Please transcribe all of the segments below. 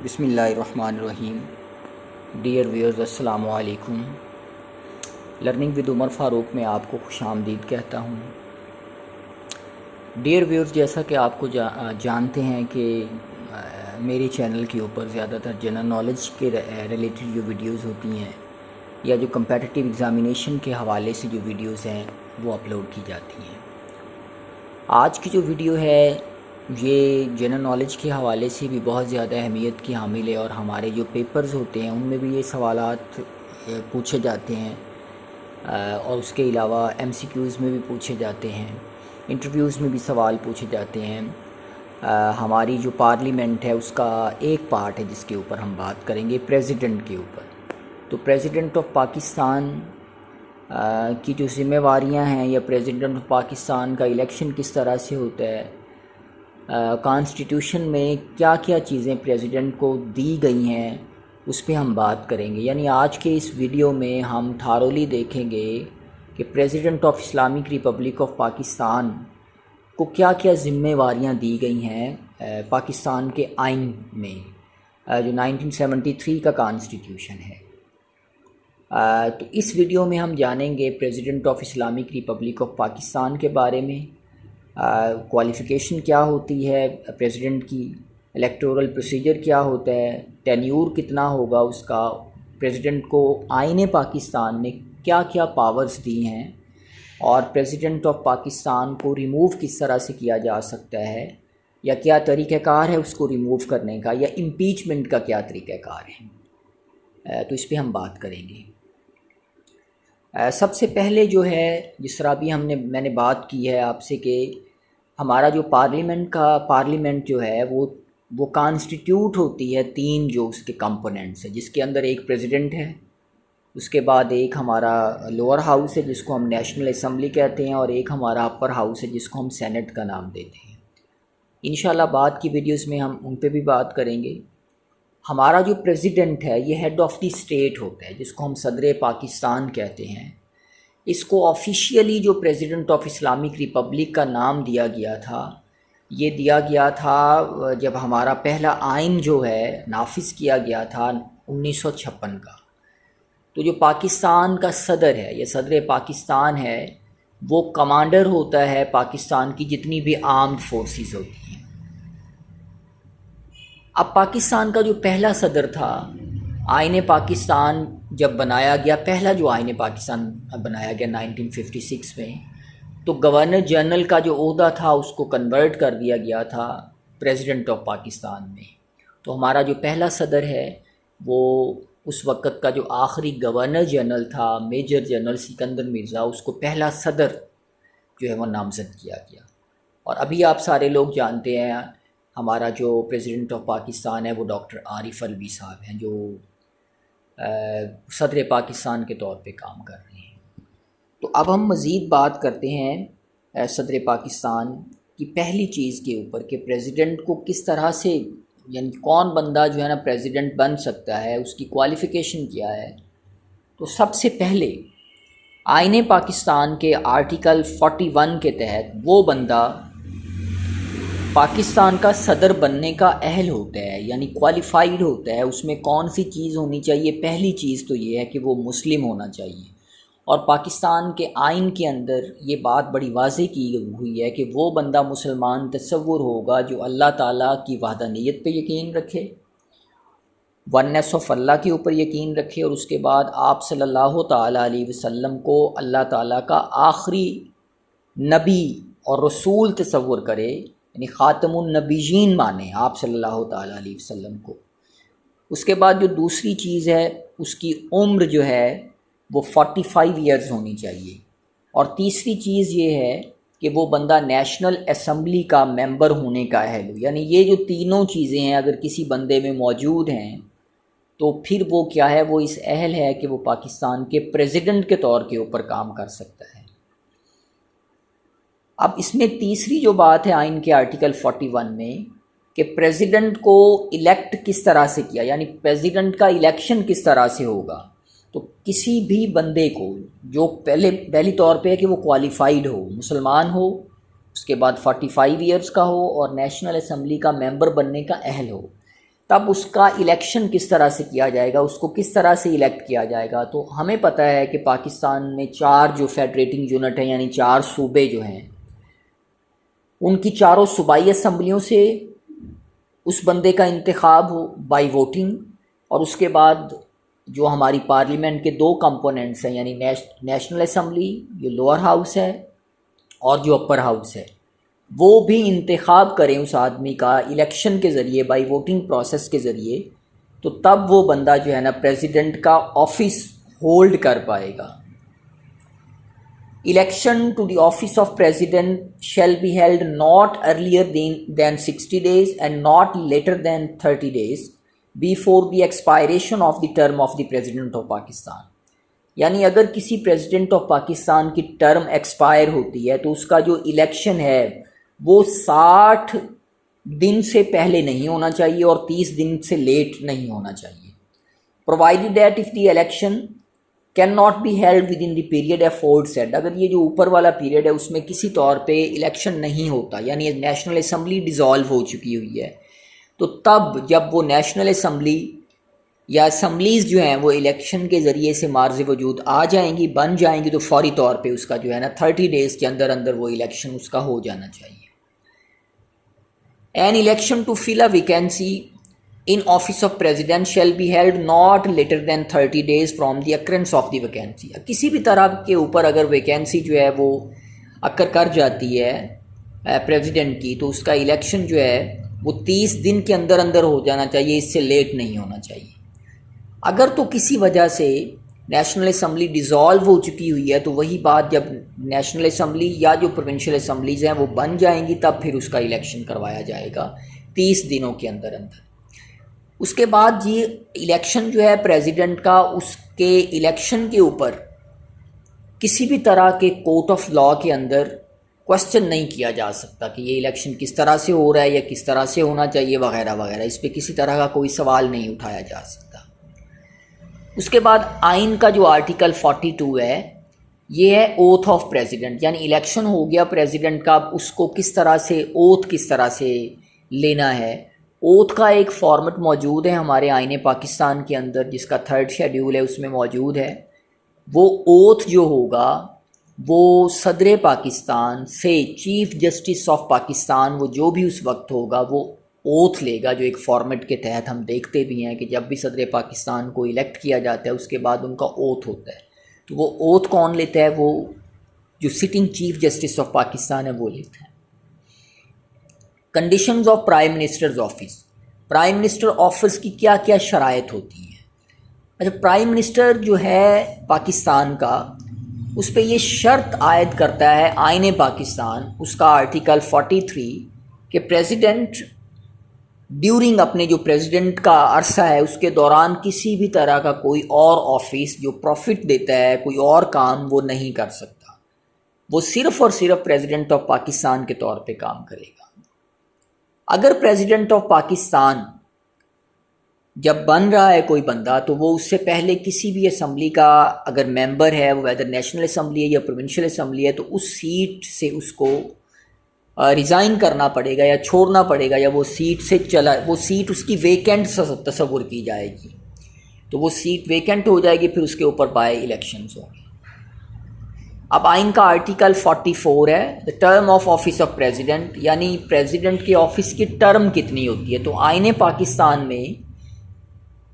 बिस्मिल्लाहिर्रहमानिर्रहीम। Dear viewers, अस्सलामु अलैकुम। लर्निंग विद उमर फ़ारूक में आपको खुशामदीद कहता हूँ। डियर व्यूअर्स, जैसा कि आपको जानते हैं कि मेरे चैनल के ऊपर ज़्यादातर जनरल नॉलेज के रिलेटेड जो वीडियोस होती हैं या जो कम्पिटिटिव एग्ज़ामिनेशन के हवाले से जो वीडियोस हैं वो अपलोड की जाती हैं। आज की जो वीडियो है ये जनरल नॉलेज के हवाले से भी बहुत ज़्यादा अहमियत की हामिल है और हमारे जो पेपर्स होते हैं उनमें भी ये सवालात पूछे जाते हैं और उसके अलावा MCQs में भी पूछे जाते हैं, इंटरव्यूज़ में भी सवाल पूछे जाते हैं। हमारी जो पार्लियामेंट है उसका एक पार्ट है जिसके ऊपर हम बात करेंगे प्रेसिडेंट के ऊपर। तो प्रेसिडेंट ऑफ पाकिस्तान की जो ज़िम्मेवारियां हैं या प्रेसिडेंट ऑफ पाकिस्तान का इलेक्शन किस तरह से होता है, कॉन्स्टिट्यूशन में क्या क्या चीज़ें प्रेसिडेंट को दी गई हैं, उस पर हम बात करेंगे। यानी आज के इस वीडियो में हम थारोली देखेंगे कि president of Islamic Republic of Pakistan को क्या क्या ज़िम्मेवारियां दी गई हैं पाकिस्तान के आइन में, जो 1973 का कॉन्स्टिट्यूशन है। तो इस वीडियो में हम जानेंगे president of Islamic Republic of Pakistan के बारे में, क्वालिफ़िकेशन क्या होती है प्रेसिडेंट की, इलेक्टोरल प्रोसीजर क्या होता है, टेन्यूर कितना होगा उसका, प्रेसिडेंट को आईन पाकिस्तान ने क्या क्या पावर्स दी हैं और प्रेसिडेंट ऑफ पाकिस्तान को रिमूव किस तरह से किया जा सकता है या क्या तरीक़ाकार है उसको रिमूव करने का, या इम्पीचमेंट का क्या तरीक़ाकार है। तो इस पर हम बात करेंगे। सबसे पहले जो है, जिस तरह भी मैंने बात की है आपसे कि हमारा जो पार्लियामेंट जो है वो कॉन्स्टिट्यूट होती है तीन जो उसके कंपोनेंट्स हैं, जिसके अंदर एक प्रेसिडेंट है, उसके बाद एक हमारा लोअर हाउस है जिसको हम नेशनल असम्बली कहते हैं और एक हमारा अपर हाउस है जिसको हम सेनेट का नाम देते हैं। इंशाल्लाह बाद की वीडियोस में हम उन पे भी बात करेंगे। हमारा जो प्रेसिडेंट है ये हेड ऑफ़ द स्टेट होता है जिसको हम सदर पाकिस्तान कहते हैं। इसको ऑफिशियली जो प्रेसिडेंट ऑफ इस्लामिक रिपब्लिक का नाम दिया गया था, ये दिया गया था जब हमारा पहला आइन जो है नाफिज किया गया था 1956 का। तो जो पाकिस्तान का सदर है, ये सदर पाकिस्तान है, वो कमांडर होता है पाकिस्तान की जितनी भी आर्म्ड फोर्सेस होती हैं। अब पाकिस्तान का जो पहला सदर था, आईन पाकिस्तान जब बनाया गया, पहला जो आईन पाकिस्तान बनाया गया 1956 में, तो गवर्नर जनरल का जो ओहदा था उसको कन्वर्ट कर दिया गया था प्रेसिडेंट ऑफ पाकिस्तान में। तो हमारा जो पहला सदर है वो उस वक़्त का जो आखिरी गवर्नर जनरल था मेजर जनरल सिकंदर मिर्ज़ा, उसको पहला सदर जो है वो नामज़द किया गया। और अभी आप सारे लोग जानते हैं हमारा जो प्रेसिडेंट ऑफ पाकिस्तान है वो डॉक्टर आरिफ अलवी साहब हैं जो सदर पाकिस्तान के तौर पे काम कर रहे हैं। तो अब हम मज़ीद बात करते हैं सदर पाकिस्तान की पहली चीज़ के ऊपर कि प्रेसिडेंट को किस तरह से, यानी कौन बंदा जो है ना प्रेसिडेंट बन सकता है, उसकी क्वालिफ़िकेशन क्या है। तो सबसे पहले आईन पाकिस्तान के आर्टिकल 41 के तहत वो बंदा पाकिस्तान का सदर बनने का अहल होता है, यानी क्वालिफाइड होता है। उसमें कौन सी चीज़ होनी चाहिए? पहली चीज़ तो ये है कि वो मुस्लिम होना चाहिए। और पाकिस्तान के आइन के अंदर ये बात बड़ी वाज़ेह की हुई है कि वो बंदा मुसलमान तसव्वुर होगा जो अल्लाह ताला की वहदानियत पे यकीन रखे, वननेस ऑफ अल्लाह के ऊपर यकीन रखे, और उसके बाद आप सल्लल्लाहु ताला अलैहि वसल्लम को अल्लाह ताला का आखिरी नबी और रसूल तसव्वुर करे, यानी ख़ातमुन नबीयीन माने आप सल्लल्लाहु ताला अलैहि वसल्लम को। उसके बाद जो दूसरी चीज़ है, उसकी उम्र जो है वो 45 ईयर्स होनी चाहिए। और तीसरी चीज़ ये है कि वो बंदा नेशनल असम्बली का मेंबर होने का अहल हो। यानी ये जो तीनों चीज़ें हैं अगर किसी बंदे में मौजूद हैं तो फिर वो क्या है, वो इस अहल है कि वो पाकिस्तान के प्रेसिडेंट के तौर के ऊपर काम कर सकता है। अब इसमें तीसरी जो बात है आइन के आर्टिकल 41 में कि प्रेसिडेंट को इलेक्ट किस तरह से किया, यानी प्रेसिडेंट का इलेक्शन किस तरह से होगा। तो किसी भी बंदे को जो पहली तौर पे है कि वो क्वालिफाइड हो, मुसलमान हो, उसके बाद 45 ईयर्स का हो और नेशनल असम्बली का मेंबर बनने का अहल हो। तब उसका इलेक्शन किस तरह से किया जाएगा, उसको किस तरह से इलेक्ट किया जाएगा। तो हमें पता है कि पाकिस्तान में 4 जो फेडरेटिंग यूनिट हैं यानी 4 सूबे जो हैं, उनकी चारों सूबाई असम्बलियों से उस बंदे का इंतखाब हो बाई वोटिंग, और उसके बाद जो हमारी पार्लियामेंट के 2 कंपोनेंट्स हैं यानी नेशनल असम्बली जो लोअर हाउस है और जो अपर हाउस है, वो भी इंतखाब करें उस आदमी का इलेक्शन के ज़रिए, बाई वोटिंग प्रोसेस के ज़रिए। तो तब वो बंदा जो है ना प्रेसिडेंट का ऑफिस होल्ड कर पाएगा। Election to the office of president shall be held not earlier than 60 days and not later than 30 days before the expiration of the term of the president of Pakistan. यानी अगर किसी president of Pakistan की term expire होती है तो उसका जो election है वो 60 दिन से पहले नहीं होना चाहिए और 30 दिन से लेट नहीं होना चाहिए। Provided that if the election can not be held with in the period afford set, अगर ये जो ऊपर वाला पीरियड है उसमें किसी तौर पे इलेक्शन नहीं होता यानी नेशनल असम्बली डिज़ोल्व हो चुकी हुई है, तो तब जब वो नेशनल असम्बली या असम्बलीज़ जो हैं वो इलेक्शन के ज़रिए से मार्ज़ वजूद आ जाएंगी, बन जाएंगी, तो फौरी तौर पे उसका जो है ना 30 days के अंदर अंदर वो इलेक्शन उसका हो जाना चाहिए। An election to fill a vacancy in office of president shall be held not later than 30 days from the occurrence of the vacancy. किसी भी तरह के ऊपर अगर वैकेंसी जो है वो अक्कर कर जाती है प्रेसिडेंट की, तो उसका इलेक्शन जो है वो 30 दिन के अंदर अंदर हो जाना चाहिए, इससे लेट नहीं होना चाहिए। अगर तो किसी वजह से नेशनल असम्बली डिज़ोल्व हो चुकी हुई है तो वही बात, जब नेशनल असम्बली या जो प्रोविंशियल असम्बलीज़ हैं वो बन जाएंगी तब फिर उसका इलेक्शन करवाया जाएगा 30 दिनों के अंदर अंदर। उसके बाद ये इलेक्शन जो है प्रेसिडेंट का, उसके इलेक्शन के ऊपर किसी भी तरह के कोर्ट ऑफ लॉ के अंदर क्वेश्चन नहीं किया जा सकता कि ये इलेक्शन किस तरह से हो रहा है या किस तरह से होना चाहिए वगैरह वगैरह, इस पर किसी तरह का कोई सवाल नहीं उठाया जा सकता। उसके बाद आइन का जो आर्टिकल 42 है ये है ओथ ऑफ प्रेसिडेंट, यानी इलेक्शन हो गया प्रेसिडेंट का, उसको किस तरह से ओथ किस तरह से लेना है। ओथ का एक फॉर्मेट मौजूद है हमारे आईने पाकिस्तान के अंदर जिसका 3rd शेड्यूल है उसमें मौजूद है। वो ओथ जो होगा वो सदर पाकिस्तान से चीफ जस्टिस ऑफ पाकिस्तान, वो जो भी उस वक्त होगा वो ओथ लेगा, जो एक फॉर्मेट के तहत हम देखते भी हैं कि जब भी सदर पाकिस्तान को इलेक्ट किया जाता है उसके बाद उनका ओथ होता है। तो वो ओथ कौन लेता है, वो जो sitting chief justice of Pakistan है वो लेता है। Conditions of prime minister's office, prime minister office की क्या क्या शराइत होती हैं। अच्छा, प्राइम मिनिस्टर जो है पाकिस्तान का उस पर ये शर्त आयद करता है आईने पाकिस्तान, उसका आर्टिकल 43 कि प्रेसिडेंट ड्यूरिंग अपने जो प्रेसिडेंट का अरसा है उसके दौरान किसी भी तरह का कोई और ऑफिस जो प्रॉफिट देता है, कोई और काम वो नहीं कर सकता, वो सिर्फ़ और सिर्फ प्रेसिडेंट ऑफ पाकिस्तान के तौर पे काम करेगा। अगर प्रेसिडेंट ऑफ पाकिस्तान जब बन रहा है कोई बंदा तो वो उससे पहले किसी भी असम्बली का अगर मेंबर है, वो वेदर नेशनल असम्बली है या प्रोविंशियल असम्बली है, तो उस सीट से उसको रिज़ाइन करना पड़ेगा या छोड़ना पड़ेगा, या वो सीट से चला, वो सीट उसकी वेकेंट तस्वुर की जाएगी, तो वो सीट वेकेंट हो जाएगी, फिर उसके ऊपर बाय इलेक्शंस होंगे। अब आइन का आर्टिकल 44 है the term of office of president, यानी प्रेसिडेंट के ऑफिस की टर्म कितनी होती है। तो आईने पाकिस्तान में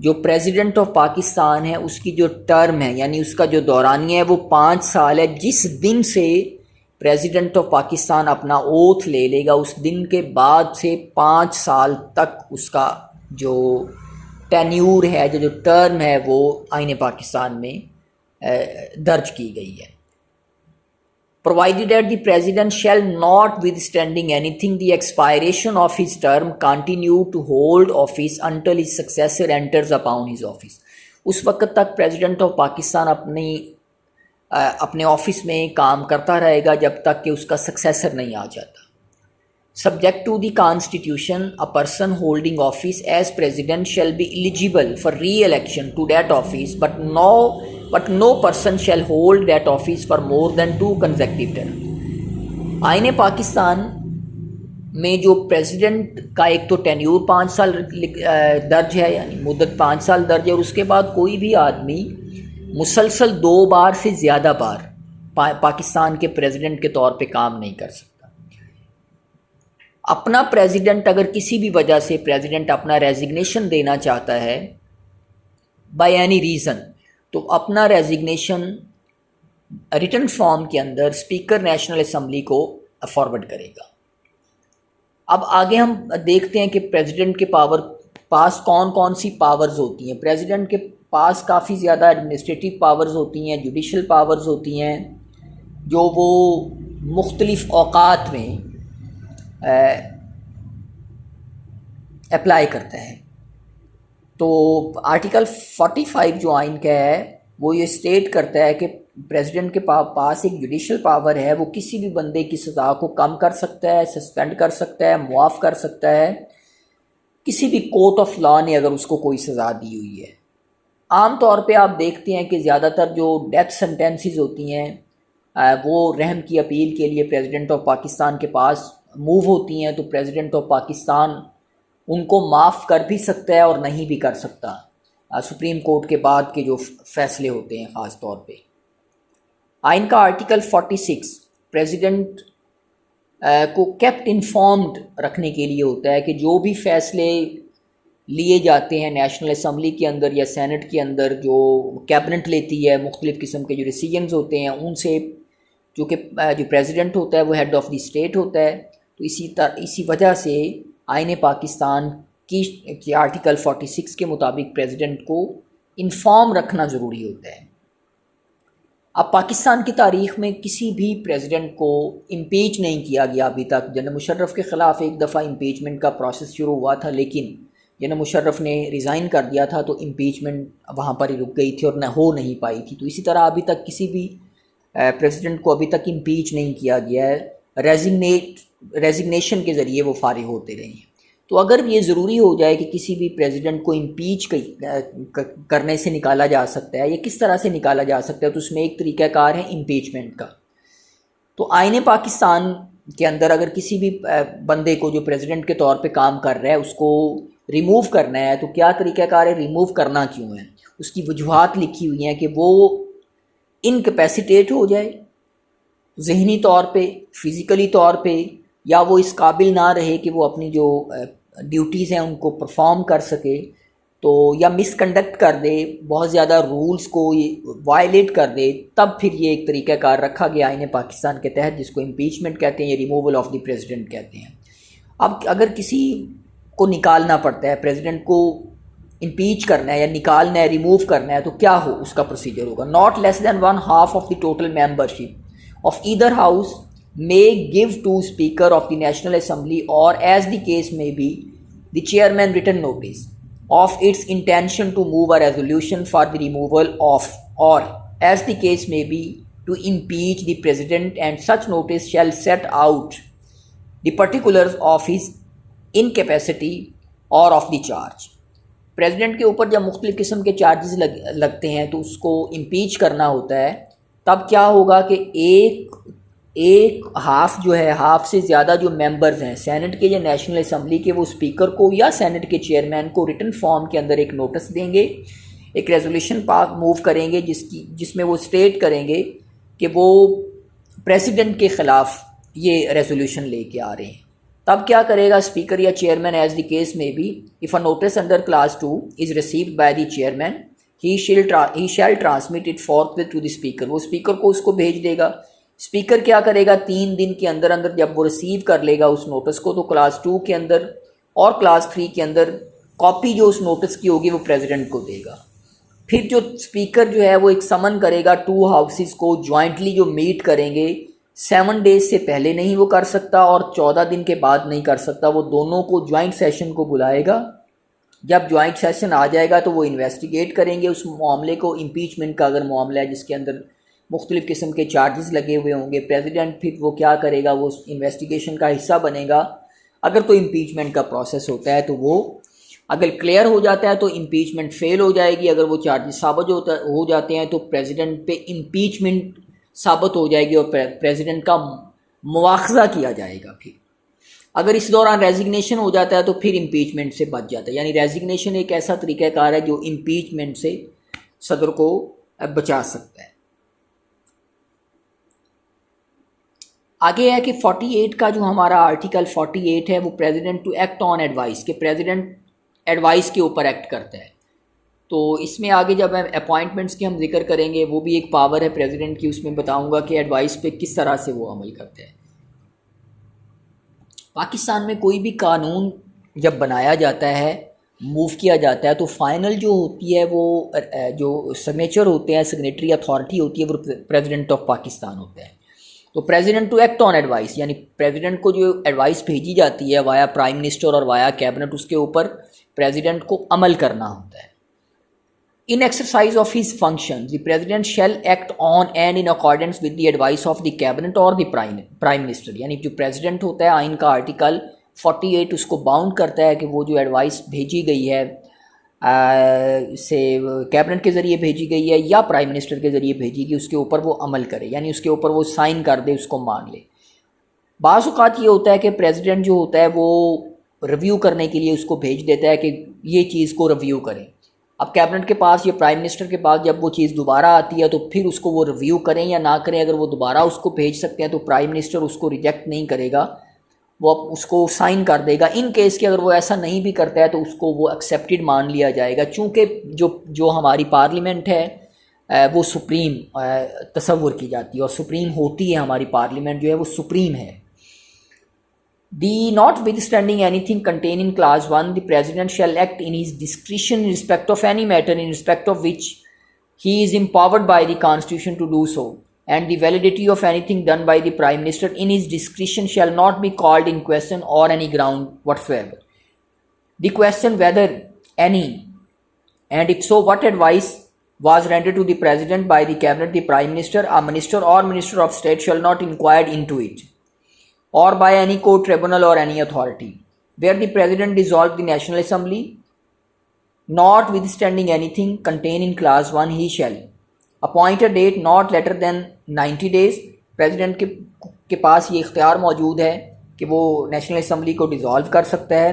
जो प्रेसिडेंट ऑफ पाकिस्तान है उसकी जो टर्म है यानी उसका जो दौरानिया है वो 5 साल है। जिस दिन से प्रेसिडेंट ऑफ पाकिस्तान अपना ओथ ले लेगा उस दिन के बाद से 5 साल तक उसका जो टेन्यूर है, जो टर्म है, वो आईने पाकिस्तान में दर्ज की गई है। Provided that the president shall not, withstanding anything, the expiration of his term, continue to hold office until his successor enters upon his office. उस वक्त तक प्रेसिडेंट ऑफ पाकिस्तान अपने ऑफिस में काम करता रहेगा जब तक कि उसका सक्सेसर नहीं आ जाता। Subject to the constitution, a person holding office as president shall be eligible for re-election to that office, but no person shall hold that office for more than 2 consecutive terms. आईने पाकिस्तान में जो president का एक तो tenure 5 साल दर्ज है, यानी मुद्दत 5 साल दर्ज है, और उसके बाद कोई भी आदमी मुसलसल 2 बार से ज़्यादा बार पाकिस्तान के प्रेसिडेंट के तौर पे काम नहीं कर सकता। अपना प्रेसिडेंट अगर किसी भी वजह से प्रेसिडेंट अपना रेजिग्नेशन देना चाहता है बाय एनी रीज़न, तो अपना रेजिग्नेशन रिटन फॉर्म के अंदर स्पीकर नेशनल असम्बली को फॉरवर्ड करेगा। अब आगे हम देखते हैं कि प्रेसिडेंट के पास कौन कौन सी पावर्स होती हैं। प्रेसिडेंट के पास काफ़ी ज़्यादा एडमिनिस्ट्रेटिव पावर्स होती हैं, जुडिशल पावर्स होती हैं, जो वो मुख्तलिफ़ औक़ात में अप्लाई करता है। तो आर्टिकल 45 जो आइन का है वो ये स्टेट करता है कि प्रेसिडेंट के पास एक जुडिशल पावर है, वो किसी भी बंदे की सज़ा को कम कर सकता है, सस्पेंड कर सकता है, मुआफ़ कर सकता है, किसी भी कोर्ट ऑफ लॉ ने अगर उसको कोई सज़ा दी हुई है। आम तौर पे आप देखते हैं कि ज़्यादातर जो डेथ सेंटेंसेस होती हैं वो रहम की अपील के लिए प्रेसिडेंट ऑफ पाकिस्तान के पास मूव होती हैं, तो प्रेसिडेंट ऑफ पाकिस्तान उनको माफ़ कर भी सकता है और नहीं भी कर सकता, सुप्रीम कोर्ट के बाद के जो फैसले होते हैं ख़ास तौर पे। आइन का आर्टिकल 46 प्रेसिडेंट को केप्ट इन्फॉर्म्ड रखने के लिए होता है कि जो भी फैसले लिए जाते हैं नेशनल असम्बली के अंदर या सेनेट के अंदर, जो कैबिनेट लेती है, मुख्तलिफ़ किस्म के जो डिसीजंस होते हैं उनसे, चूँकि जो प्रेसिडेंट होता है वो हेड ऑफ़ द स्टेट होता है, तो इसी वजह से आइन पाकिस्तान की आर्टिकल 46 के मुताबिक प्रेसिडेंट को इन्फॉर्म रखना ज़रूरी होता है। अब पाकिस्तान की तारीख़ में किसी भी प्रेसिडेंट को इम्पीच नहीं किया गया अभी तक। जनरल मुशर्रफ के ख़िलाफ़ एक दफ़ा इम्पीचमेंट का प्रोसेस शुरू हुआ था, लेकिन जनरल मुशर्रफ ने रिज़ाइन कर दिया था, तो इम्पीचमेंट वहाँ पर ही रुक गई थी और न हो नहीं पाई थी। तो इसी तरह अभी तक किसी भी प्रेसिडेंट को अभी तक इम्पीच नहीं किया गया है, रेजिग्नेशन के ज़रिए वो फारिग होते रहे हैं। तो अगर ये ज़रूरी हो जाए कि किसी भी प्रेसिडेंट को इम्पीच करने से निकाला जा सकता है या किस तरह से निकाला जा सकता है, तो उसमें एक तरीक़ाकार है इम्पीचमेंट का। तो आईन पाकिस्तान के अंदर अगर किसी भी बंदे को जो प्रेसिडेंट के तौर पे काम कर रहा है उसको रिमूव करना है, तो क्या तरीक़ाकार है, रिमूव करना क्यों है, उसकी वजूहात लिखी हुई हैं कि वो इनकैपेसिटेट हो जाए ज़हनी तौर पे, फ़िज़िकली तौर पे, या वो इस काबिल ना रहे कि वो अपनी जो ड्यूटीज़ हैं उनको परफॉर्म कर सके, तो या मिसकंडक्ट कर दे, बहुत ज़्यादा रूल्स को वायलेट कर दे, तब फिर ये एक तरीक़ाकार रखा गया आईन पाकिस्तान के तहत, जिसको इम्पीचमेंट कहते हैं या रिमूवल ऑफ द प्रेसिडेंट कहते हैं। अब अगर किसी को निकालना पड़ता है, प्रेसिडेंट को इम्पीच करना है या निकालना है, रिमूव करना है, तो क्या हो उसका प्रोसीजर होगा। Not less than 1/2 of the total membership of either house may give to Speaker of the National Assembly, or as the case may be, the chairman written notice of its intention to move a resolution for the removal of, or as the case may be, to impeach the president, and such notice shall set out the particulars of his incapacity or of the charge। President के ऊपर जब मुख्तलिफ़ किस्म के charges लगते हैं तो उसको इम्पीच करना होता है, तब क्या होगा कि एक हाफ जो है, हाफ से ज़्यादा जो मेंबर्स हैं सेनेट के या नेशनल असम्बली के, वो स्पीकर को या सेनेट के चेयरमैन को रिटन फॉर्म के अंदर एक नोटिस देंगे, एक रेजोल्यूशन मूव करेंगे जिसमें वो स्टेट करेंगे कि वो प्रेसिडेंट के ख़िलाफ़ ये रेजोल्यूशन लेके आ रहे हैं। तब क्या करेगा स्पीकर या chairman, as the case may be, if a notice under clause 2 is received by the chairman, he shall transmit it forthwith to the speaker. वो स्पीकर को उसको भेज देगा। स्पीकर क्या करेगा, 3 दिन के अंदर अंदर जब वो रिसीव कर लेगा उस नोटिस को, तो क्लास 2 के अंदर और क्लास 3 के अंदर कॉपी जो उस नोटिस की होगी वो प्रेसिडेंट को देगा। फिर जो स्पीकर जो है वो एक समन करेगा 2 हाउसेस को जॉइंटली जो मीट करेंगे। 7 डेज से पहले नहीं वो कर सकता और 14 दिन के बाद नहीं कर सकता। वो दोनों को जॉइंट सेशन को बुलाएगा। जब जॉइंट सेशन आ जाएगा तो वो इन्वेस्टिगेट करेंगे उस मामले को। इम्पीचमेंट का अगर मामला है जिसके अंदर मुख्तलिफ़ किस्म के चार्जेस लगे हुए होंगे, प्रेसिडेंट फिर वो क्या करेगा, वो इन्वेस्टिगेशन का हिस्सा बनेगा। अगर तो इम्पीचमेंट का प्रोसेस होता है तो वो अगर क्लियर हो जाता है तो इम्पीचमेंट फेल हो जाएगी। अगर वो चार्जेस साबित हो जाते हैं तो प्रेसिडेंट पे इम्पीचमेंट साबित हो जाएगी और प्रेसिडेंट का मुआखज़ा किया जाएगा। फिर अगर इस दौरान रेजिग्नेशन हो जाता है तो फिर इम्पीचमेंट से बच जाता है। यानी रेजिग्नेशन एक ऐसा तरीक़ाकार है जो इम्पीचमेंट से सदर को बचा सकता है। आगे है कि 48 का जो हमारा आर्टिकल 48 है वो president to act on advice, के प्रेसिडेंट एडवाइस के ऊपर एक्ट करता है। तो इसमें आगे जब अपॉइंटमेंट्स की हम जिक्र करेंगे, वो भी एक पावर है प्रेसिडेंट की, उसमें बताऊंगा कि एडवाइस पे किस तरह से वो अमल करते हैं। पाकिस्तान में कोई भी कानून जब बनाया जाता है, मूव किया जाता है, तो फाइनल जो होती है वो जो सिग्नेचर होते हैं, सिग्नेटरी अथॉरिटी होती है, वो प्रेसिडेंट ऑफ पाकिस्तान होता है। तो president to act on advice, यानी प्रेसिडेंट को जो एडवाइस भेजी जाती है वाया प्राइम मिनिस्टर और वाया कैबिनेट, उसके ऊपर प्रेसिडेंट को अमल करना होता है। In exercise of his function the president shall act on and in accordance with the advice of the cabinet और द प्राइम मिनिस्टर। यानी जो प्रेसिडेंट होता है, आइन का आर्टिकल 48 उसको बाउंड करता है कि वो जो एडवाइस भेजी गई है से कैबिनेट के ज़रिए भेजी गई है या प्राइम मिनिस्टर के ज़रिए भेजी गई, उसके ऊपर वो अमल करे, यानी उसके ऊपर वो साइन कर दे, उसको मान ले। बाज़ औक़ात ये होता है कि प्रेसिडेंट जो होता है वो रिव्यू करने के लिए उसको भेज देता है कि ये चीज़ को रिव्यू करें। अब कैबिनेट के पास या प्राइम मिनिस्टर के पास जब वो चीज़ दोबारा आती है तो फिर उसको वो रिव्यू करें या ना करें, अगर वो दोबारा उसको भेज सकते हैं तो प्राइम मिनिस्टर उसको रिजेक्ट नहीं करेगा, वो उसको साइन कर देगा। इन केस कि अगर वो ऐसा नहीं भी करता है तो उसको वो एक्सेप्टेड मान लिया जाएगा, चूँकि जो हमारी पार्लियामेंट है वो सुप्रीम तस्वुर की जाती है और सुप्रीम होती है हमारी पार्लियामेंट, जो है वो सुप्रीम है। Notwithstanding anything contained in clause 1, the president shall act in his discretion in respect of any matter in respect of which he is empowered by the constitution to do so, and the validity of anything done by the prime minister in his discretion shall not be called in question or any ground whatsoever. The question whether any, and if so what advice was rendered to the president by the cabinet, the prime minister, a minister or minister of state shall not inquire into it, or by any court, tribunal or any authority, where the president dissolved the national assembly, notwithstanding anything contained in clause 1, he shall appoint a date not later than 90 days। President के पास ये इख्तियार मौजूद है कि वो national assembly को dissolve कर सकता है।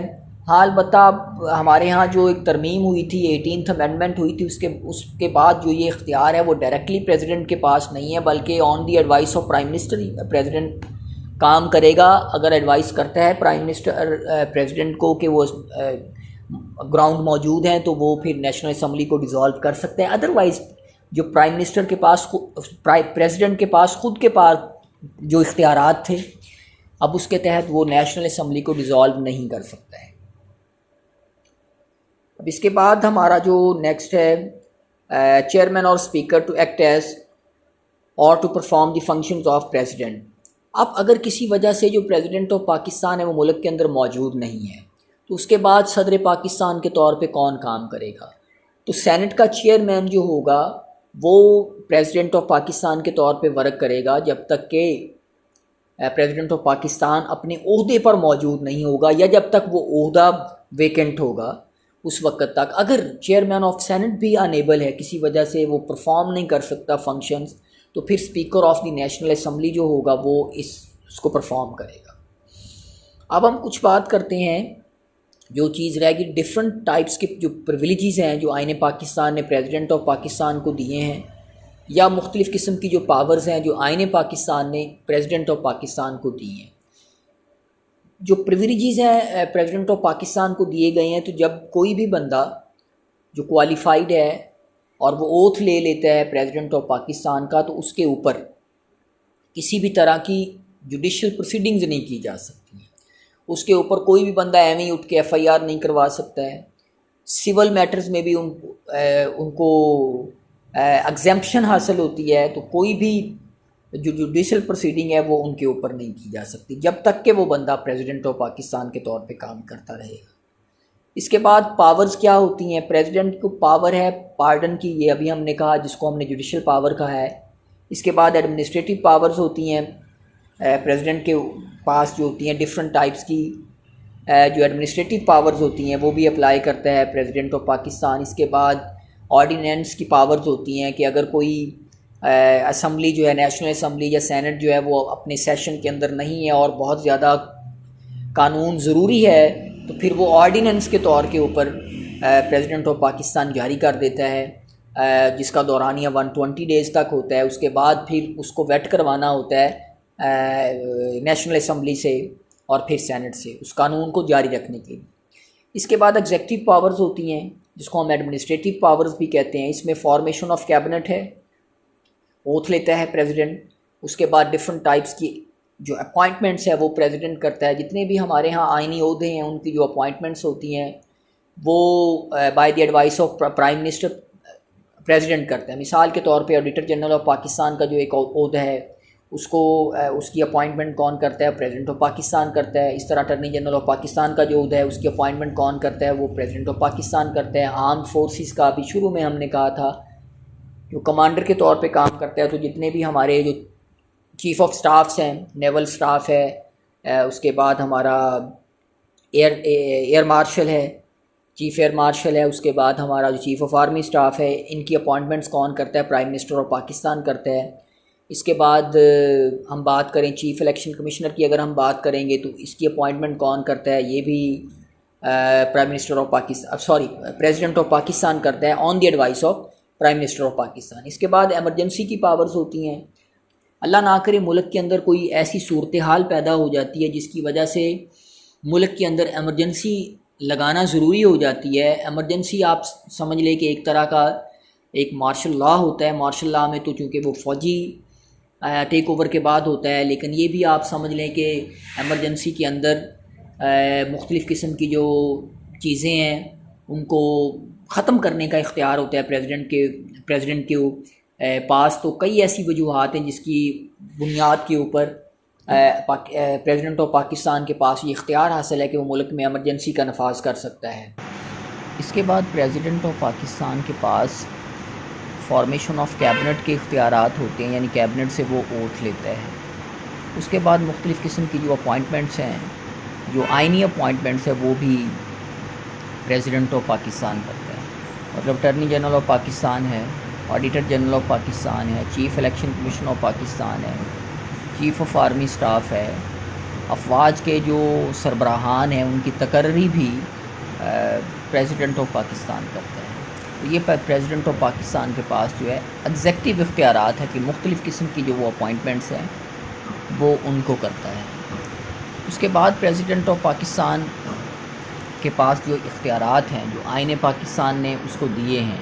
हाँ, अलबत्ता हमारे यहाँ जो एक तरमीम हुई थी, 18th अमेंडमेंट हुई थी, उसके बाद जो ये इख्तियार है वो डायरेक्टली प्रेसिडेंट के पास नहीं है, बल्कि on the advice of prime minister president काम करेगा। अगर एडवाइस करता है प्राइम मिनिस्टर प्रेसिडेंट को कि वो ग्राउंड मौजूद हैं तो वो फिर नेशनल असम्बली को डिज़ोल्व कर सकते हैं। अदरवाइज़ जो प्राइम मिनिस्टर के पास प्रेसिडेंट के पास खुद के पास जो इख्तियारात थे, अब उसके तहत वो नेशनल असम्बली को डिज़ोल्व नहीं कर सकता है। अब इसके बाद हमारा जो नेक्स्ट है, चेयरमैन और speaker to act as or to perform the functions of president. अब अगर किसी वजह से जो प्रेसिडेंट ऑफ पाकिस्तान है वो मुल्क के अंदर मौजूद नहीं है, तो उसके बाद सदर पाकिस्तान के तौर पे कौन काम करेगा? तो सेनेट का चेयरमैन जो होगा वो प्रेसिडेंट ऑफ पाकिस्तान के तौर पे वर्क करेगा जब तक कि प्रेसिडेंट ऑफ पाकिस्तान अपने ओहदे पर मौजूद नहीं होगा, या जब तक वो ओहदा वेकेंट होगा उस वक्त तक। अगर चेयरमैन ऑफ सेनेट भी अनेबल है, किसी वजह से वो परफॉर्म नहीं कर सकता फंक्शंस, तो फिर speaker of the national assembly जो होगा वो इसको परफॉर्म करेगा। अब हम कुछ बात करते हैं जो चीज़ रहेगी, डिफरेंट टाइप्स के जो प्रिविलेजेस हैं जो आईन पाकिस्तान ने प्रेसिडेंट ऑफ पाकिस्तान को दिए हैं, या मुख्तलिफ़ किस्म की जो पावर्स हैं जो आईन पाकिस्तान ने प्रेसिडेंट ऑफ पाकिस्तान को दी हैं। जो प्रिविलेजेस हैं प्रेसिडेंट ऑफ पाकिस्तान को दिए गए हैं, तो जब कोई भी बंदा जो क्वालिफाइड है और वो ओथ ले लेता है प्रेसिडेंट ऑफ पाकिस्तान का, तो उसके ऊपर किसी भी तरह की जुडिशल प्रोसीडिंग्स नहीं की जा सकती। उसके ऊपर कोई भी बंदा एम ही उठ के FIR नहीं करवा सकता है। सिविल मैटर्स में भी उनको एग्जेम्पशन हासिल होती है, तो कोई भी जो जुडिशल प्रोसीडिंग है वो उनके ऊपर नहीं की जा सकती जब तक कि वो बंदा प्रेसिडेंट ऑफ पाकिस्तान के तौर पे काम करता रहेगा। इसके बाद पावर्स क्या होती हैं? प्रेसिडेंट को पावर है पार्डन की, ये अभी हमने कहा, जिसको हमने जुडिशल पावर कहा है। इसके बाद एडमिनिस्ट्रेटिव पावर्स होती हैं प्रेसिडेंट के पास, जो होती हैं डिफरेंट टाइप्स की जो एडमिनिस्ट्रेटिव पावर्स होती हैं वो भी अप्लाई करता है प्रेसिडेंट ऑफ पाकिस्तान। इसके बाद ऑर्डिनेंस की पावर्स होती हैं कि अगर कोई असम्बली जो है, नेशनल असम्बली या सेनेट जो है वो अपने सेशन के अंदर नहीं है और बहुत ज़्यादा कानून ज़रूरी है तो फिर वो ऑर्डिनेंस के तौर के ऊपर प्रेसिडेंट ऑफ पाकिस्तान जारी कर देता है, जिसका दौरानिया 120 डेज़ तक होता है। उसके बाद फिर उसको वेट करवाना होता है नेशनल असम्बली से और फिर सेनेट से उस कानून को जारी रखने के लिए। इसके बाद एग्जेक्टिव पावर्स होती हैं जिसको हम एडमिनिस्ट्रेटिव पावर्स भी कहते हैं। इसमें फॉर्मेशन ऑफ कैबिनेट है, ओथ लेता है प्रेसिडेंट। उसके बाद डिफरेंट टाइप्स की जो अपॉइंटमेंट्स है वो प्रेसिडेंट करता है। जितने भी हमारे यहाँ आइनी ओहदे हैं उनकी जो अपॉइंटमेंट्स होती हैं वो by the advice of prime minister president करता है। मिसाल के तौर पे ऑडिटर जनरल ऑफ पाकिस्तान का जो एक ओहदा है उसको उसकी अपॉइंटमेंट कौन करता है? प्रेसिडेंट ऑफ पाकिस्तान करता है। इस तरह अटॉर्नी जनरल ऑफ पाकिस्तान का जो ओहदा है उसकी अपॉइंटमेंट कौन करता है? वो प्रेसिडेंट ऑफ पाकिस्तान करता है। आर्म्ड फोर्सेस का भी शुरू में हमने कहा था जो कमांडर के तौर पे काम करता है। तो जितने भी हमारे जो चीफ़ ऑफ स्टाफ्स हैं, नेवल स्टाफ है, उसके बाद हमारा एयर मार्शल है, चीफ़ एयर मार्शल है, उसके बाद हमारा जो चीफ़ ऑफ आर्मी स्टाफ है, इनकी अपॉइंटमेंट्स कौन करता है? प्राइम मिनिस्टर ऑफ पाकिस्तान करता है। इसके बाद हम बात करें चीफ़ इलेक्शन कमिश्नर की, अगर हम बात करेंगे तो इसकी अपॉइंटमेंट कौन करता है? ये भी prime minister of Pakistan president of Pakistan करता है on the advice of prime minister of Pakistan. इसके बाद एमरजेंसी की पावर्स होती हैं। अल्लाह ना करे मुल्क के अंदर कोई ऐसी सूरत हाल पैदा हो जाती है जिसकी वजह से मुल्क के अंदर एमरजेंसी लगाना ज़रूरी हो जाती है। एमरजेंसी आप समझ लें कि एक तरह का एक मार्शल लॉ होता है। मार्शल लॉ में तो चूँकि वो फ़ौजी टेक ओवर के बाद होता है, लेकिन ये भी आप समझ लें कि एमरजेंसी के अंदर मुख्तलिफ़ किस्म की जो चीज़ें हैं उनको ख़त्म करने का इख्तियार होता है प्रेसिडेंट के पास। तो कई ऐसी वजूहात हैं जिसकी बुनियाद के ऊपर प्रेसिडेंट ऑफ पाकिस्तान के पास ये इख्तियार हासिल है कि वो मुल्क में एमरजेंसी का नफाज कर सकता है। इसके बाद प्रेसिडेंट ऑफ पाकिस्तान के पास फॉर्मेशन ऑफ कैबिनेट के इख्तियारात होते हैं, यानी कैबिनेट से वो ओथ लेता है। उसके बाद मुख्तलिफ़ किस्म की जो अपॉइंटमेंट्स हैं, जो आइनी अपॉइंटमेंट्स है, वो भी प्रेसिडेंट ऑफ पाकिस्तान करता है। मतलब अटॉर्नी जनरल ऑफ पाकिस्तान है, ऑडिटर जनरल ऑफ पाकिस्तान है, chief election commission of Pakistan है, चीफ़ ऑफ आर्मी स्टाफ है, अफवाज के जो सरबराहान हैं उनकी तकर्री भी प्रेसिडेंट ऑफ पाकिस्तान करता है। तो ये प्रेसिडेंट ऑफ पाकिस्तान के पास जो है एग्जेक्टिव इख्तियारात है कि मुख्तलिफ़ किस्म की जो वो अपॉइंटमेंट्स हैं वो उनको करता है। उसके बाद प्रेसिडेंट ऑफ पाकिस्तान के पास जो इख्तियारात हैं जो आईन पाकिस्तान ने उसको दिए हैं,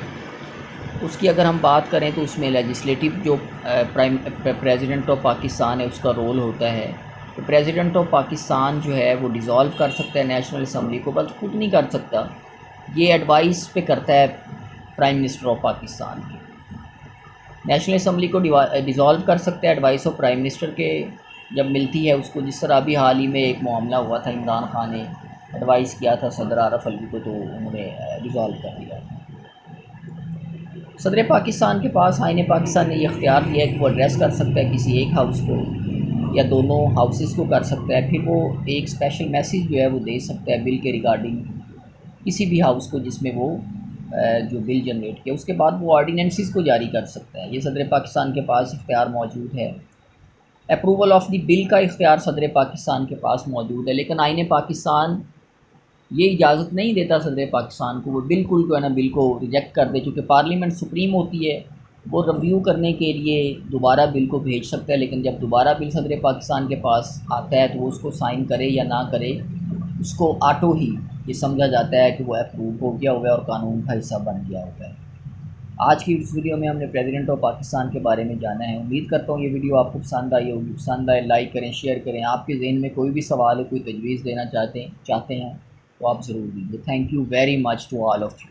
उसकी अगर हम बात करें तो उसमें लेजिस्लेटिव जो प्रेसिडेंट ऑफ पाकिस्तान है उसका रोल होता है। तो प्रेसिडेंट ऑफ पाकिस्तान जो है वो डिज़ोल्व कर सकता है नेशनल असम्बली को, बस खुद नहीं कर सकता, ये एडवाइस पे करता है प्राइम मिनिस्टर ऑफ पाकिस्तान की। नेशनल असम्बली को डिज़ोल्व कर सकता है एडवाइस ऑफ प्राइम मिनिस्टर के जब मिलती है उसको। जिस तरह अभी हाल ही में एक मामला हुआ था, इमरान खान ने एडवाइस किया था सदर आरफ अलवी को, तो उन्होंने डिज़ोल्व कर दिया। सदर पाकिस्तान के पास आईन पाकिस्तान ने ये इख्तियार दिया है कि वो एड्रेस कर सकता है किसी एक हाउस को या दोनों हाउसेस को कर सकता है। फिर वो एक स्पेशल मैसेज जो है वो दे सकता है बिल के रिगार्डिंग किसी भी हाउस को जिसमें वो जो बिल जनरेट किया। उसके बाद वो ऑर्डिनेंसेस को जारी कर सकता है। ये सदर पाकिस्तान के पास इख्तियार मौजूद है। अप्रूवल ऑफ द बिल का इख्तियार सदर पाकिस्तान के पास मौजूद है, लेकिन आईन पाकिस्तान ये इजाज़त नहीं देता सदर पाकिस्तान को वो बिल्कुल जो है ना बिल को रिजेक्ट कर दे। चूँकि पार्लियामेंट सुप्रीम होती है, वो रिव्यू करने के लिए दोबारा बिल को भेज सकता है, लेकिन जब दोबारा बिल सदर पाकिस्तान के पास आता है तो वो उसको साइन करे या ना करे, उसको ऑटो ही ये समझा जाता है कि वो अप्रूव हो गया हुआ है और कानून का हिस्सा बन गया हुआ है। आज की इस वीडियो में हमने प्रेसिडेंट ऑफ पाकिस्तान के बारे में जाना है। उम्मीद करता हूँ ये वीडियो आपको पसंद आई होगी। पसंद आए लाइक करें, शेयर करें। आपके जहन में कोई भी सवाल है, कोई तजवीज़ देना चाहते हैं तो आप ज़रूर दीजिए। Thank you very much to all of you.